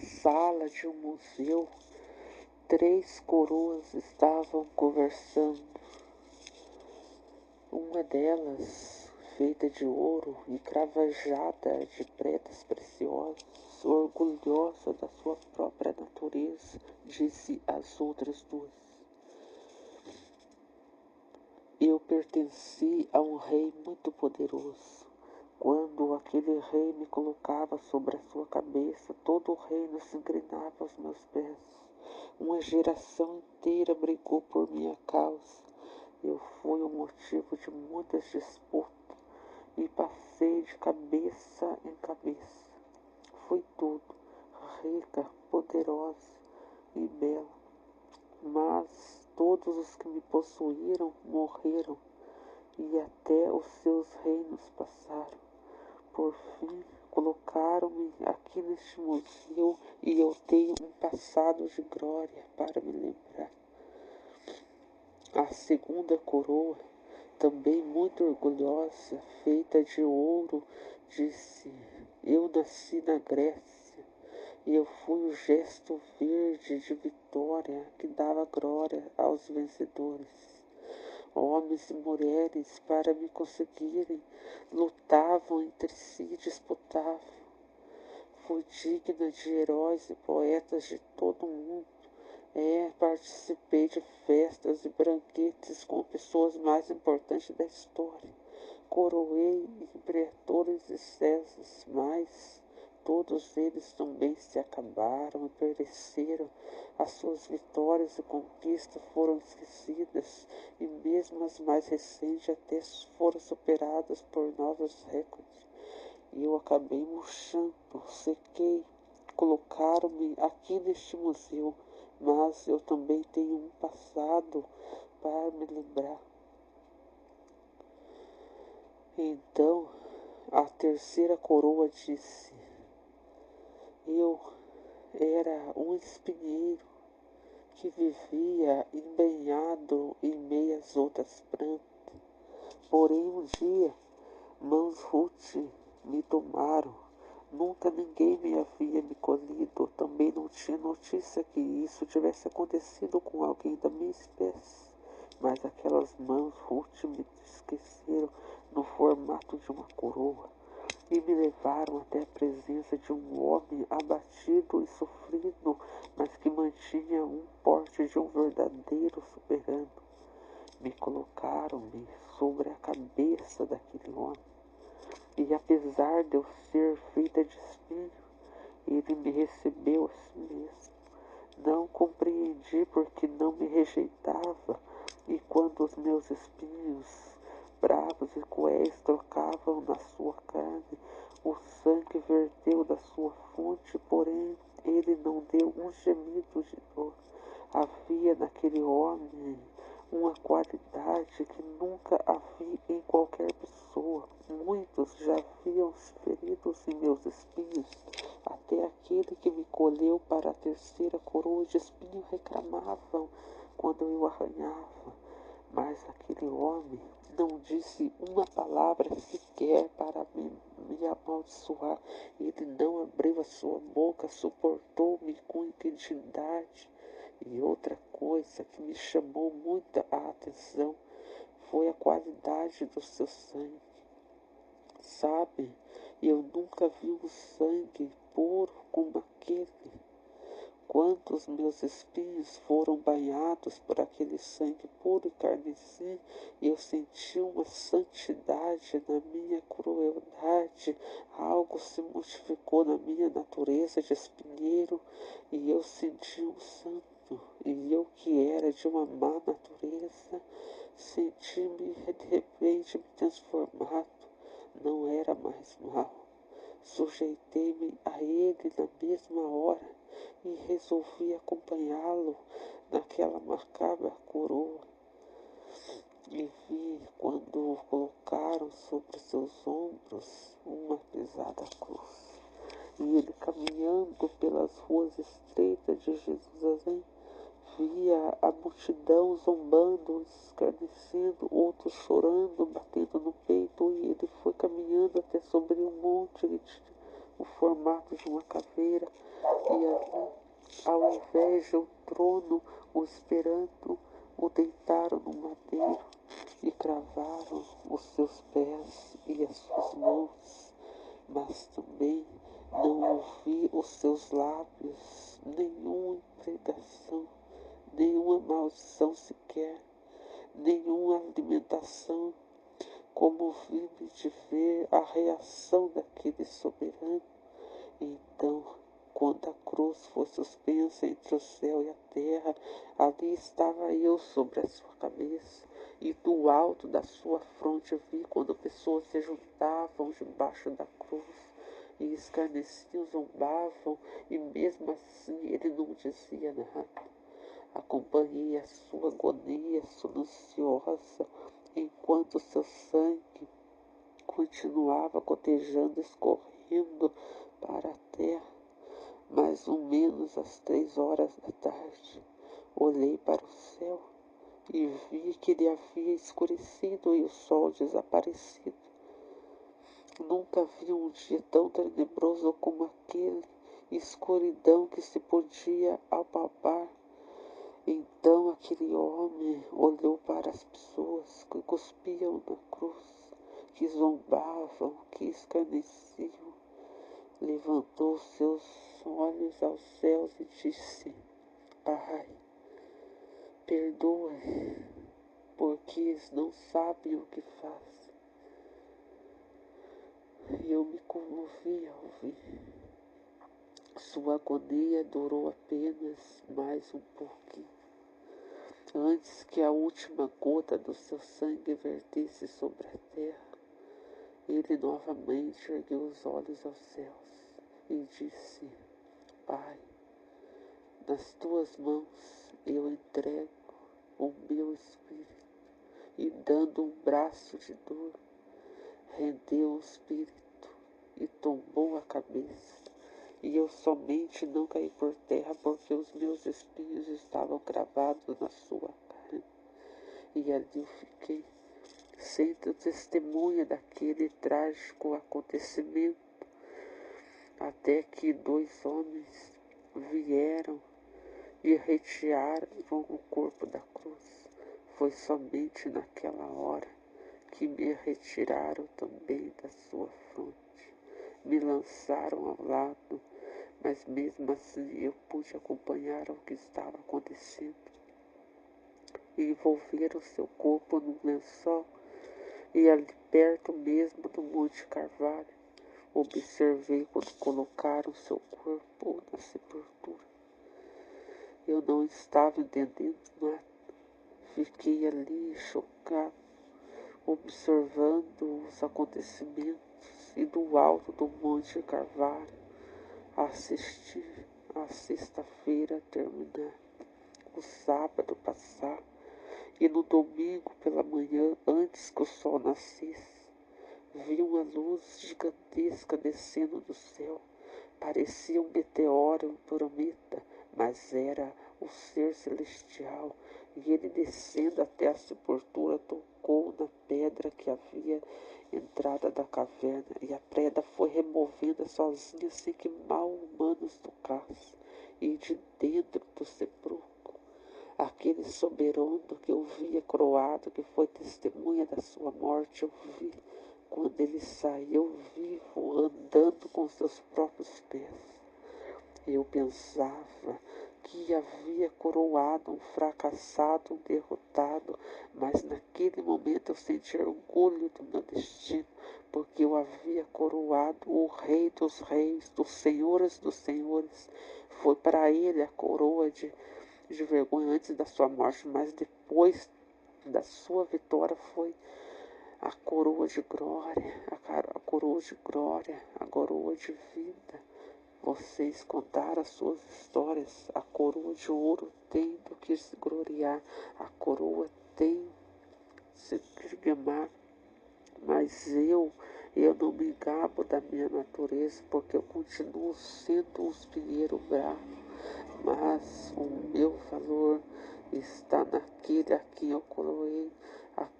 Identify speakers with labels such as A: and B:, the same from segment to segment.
A: sala de um museu, 3 coroas estavam conversando. Uma delas, feita de ouro e cravejada de pedras preciosas, orgulhosa da sua própria natureza, disse às outras 2: eu pertenci a um rei muito poderoso. Quando aquele rei me colocava sobre a sua cabeça, todo o reino se inclinava aos meus pés. Uma geração inteira brigou por minha causa. Eu fui o motivo de muitas disputas e passei de cabeça em cabeça. Fui tudo, rica, poderosa e bela. Mas todos os que me possuíram morreram e até os seus reinos passaram. Por fim, colocaram-me aqui neste museu e eu tenho um passado de glória para me lembrar. A segunda coroa, também muito orgulhosa, feita de ouro, disse: eu nasci na Grécia e eu fui o gesto verde de vitória que dava glória aos vencedores. Homens e mulheres, para me conseguirem, lutavam entre si e disputavam. Fui digna de heróis e poetas de todo o mundo. Participei de festas e banquetes com pessoas mais importantes da história. Coroei imperadores e césares, mas todos eles também se acabaram e pereceram. As suas vitórias e conquistas foram esquecidas, e mesmo as mais recentes até foram superadas por novos recordes. E eu acabei murchando, sequei, colocaram-me aqui neste museu, mas eu também tenho um passado para me lembrar. Então a terceira coroa disse: eu era um espinheiro que vivia embanhado em meias outras plantas. Porém um dia mãos Ruth me tomaram. Nunca ninguém me havia me colhido. Também não tinha notícia que isso tivesse acontecido com alguém da minha espécie. Mas aquelas mãos Ruth me esqueceram no formato de uma coroa e me levaram até a presença de um homem abatido e sofrido, mas que mantinha um porte de um verdadeiro soberano. Me colocaram-me sobre a cabeça daquele homem. E apesar de eu ser feita de espinho, ele me recebeu a si mesmo. Não compreendi porque não me rejeitava, e quando os meus espinhos bravos e cruéis trocavam na sua carne, o sangue verteu da sua fonte, porém ele não deu um gemido de dor. Havia naquele homem uma qualidade que nunca havia em qualquer pessoa. Muitos já haviam se ferido em meus espinhos, até aquele que me colheu para a terceira coroa de espinho reclamavam quando eu arranhava. Mas aquele homem não disse uma palavra sequer para me amaldiçoar. Ele não abriu a sua boca, suportou-me com intensidade. E outra coisa que me chamou muita a atenção foi a qualidade do seu sangue. Sabe, eu nunca vi um sangue puro como aquele. Quando os meus espinhos foram banhados por aquele sangue puro e carmesim, eu senti uma santidade na minha crueldade. Algo se modificou na minha natureza de espinheiro e eu senti um santo. E eu que era de uma má natureza, senti-me de repente me transformado. Não era mais mal. Sujeitei-me a ele na mesma hora e resolvi acompanhá-lo naquela macabra coroa. E vi quando colocaram sobre seus ombros uma pesada cruz. E ele caminhando pelas ruas estreitas de Jerusalém, via a multidão zombando, escarnecendo, outros chorando, batendo no peito, e ele foi caminhando até sobre um monte que tinha o formato de uma caveira, e ali, ao invés de um trono, o esperando, o deitaram no madeiro e cravaram os seus pés e as suas mãos, mas também não ouvi os seus lábios nenhuma imprecação, nenhuma maldição sequer, nenhuma alimentação. Comovi-me de ver a reação daquele soberano. Então, quando a cruz foi suspensa entre o céu e a terra, ali estava eu sobre a sua cabeça, e do alto da sua fronte vi quando pessoas se juntavam debaixo da cruz, e escarneciam, zombavam, e mesmo assim ele não dizia nada. Acompanhei a sua agonia silenciosa, enquanto seu sangue continuava gotejando, escorrendo para a terra. Mais ou menos às 3 horas da tarde, olhei para o céu e vi que ele havia escurecido e o sol desaparecido. Nunca vi um dia tão tenebroso como aquele, escuridão que se podia apalpar. Então aquele homem olhou para as pessoas que cuspiam na cruz, que zombavam, que escarneciam. Levantou seus olhos aos céus e disse: Pai, perdoa, porque eles não sabem o que fazem. Eu me comovi ao ouvir. Sua agonia durou apenas mais um pouquinho, antes que a última gota do seu sangue vertesse sobre a terra. Ele novamente ergueu os olhos aos céus e disse: Pai, nas tuas mãos eu entrego o meu espírito. E dando um braço de dor, rendeu o espírito e tombou a cabeça. E eu somente não caí por terra porque os meus espinhos estavam cravados na sua carne. E ali eu fiquei, sendo testemunha daquele trágico acontecimento, até que 2 homens vieram e retiraram o corpo da cruz. Foi somente naquela hora que me retiraram também da sua fronte. Me lançaram ao lado, mas mesmo assim eu pude acompanhar o que estava acontecendo. E envolveram seu corpo num lençol, e ali perto mesmo do Monte Carvalho, observei quando colocaram seu corpo na sepultura. Eu não estava entendendo nada. Fiquei ali chocado, observando os acontecimentos e do alto do Monte Carvalho assisti a sexta-feira terminar, o sábado passar, e no domingo pela manhã, antes que o sol nascesse, vi uma luz gigantesca descendo do céu. Parecia um meteoro, um tormenta, mas era o ser celestial. E ele, descendo até a sepultura, tocou na pedra que havia entrada da caverna, e a pedra foi removida sozinha, sem que mal humanos tocassem. E de dentro do sepulcro, aquele soberano que eu via coroado, que foi testemunha da sua morte, eu vi quando ele saiu vivo, andando com seus próprios pés. Eu pensava que havia coroado um fracassado, um derrotado, mas naquele momento eu senti orgulho do meu destino, porque eu havia coroado o Rei dos Reis, dos Senhores. Foi para ele a coroa de vergonha antes da sua morte, mas depois da sua vitória foi a coroa de glória, a coroa de glória, a coroa de vida. Vocês contaram as suas histórias. A coroa de ouro tem do que se gloriar, a coroa tem se gamar, mas eu não me gabo da minha natureza, porque eu continuo sendo um espinheiro bravo, mas o meu valor está naquele a quem eu coroei,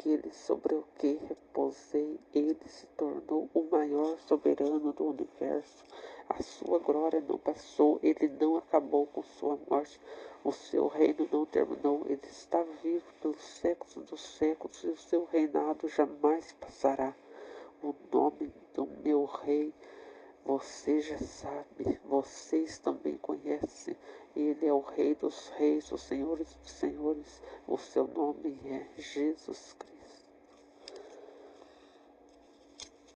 A: aquele sobre o que repousei. Ele se tornou o maior soberano do universo. A sua glória não passou, ele não acabou com sua morte. O seu reino não terminou, ele está vivo pelos séculos dos séculos e o seu reinado jamais passará. O nome do meu rei você já sabe, vocês também conhecem. Ele é o Rei dos Reis, os Senhores dos Senhores. O seu nome é Jesus Cristo.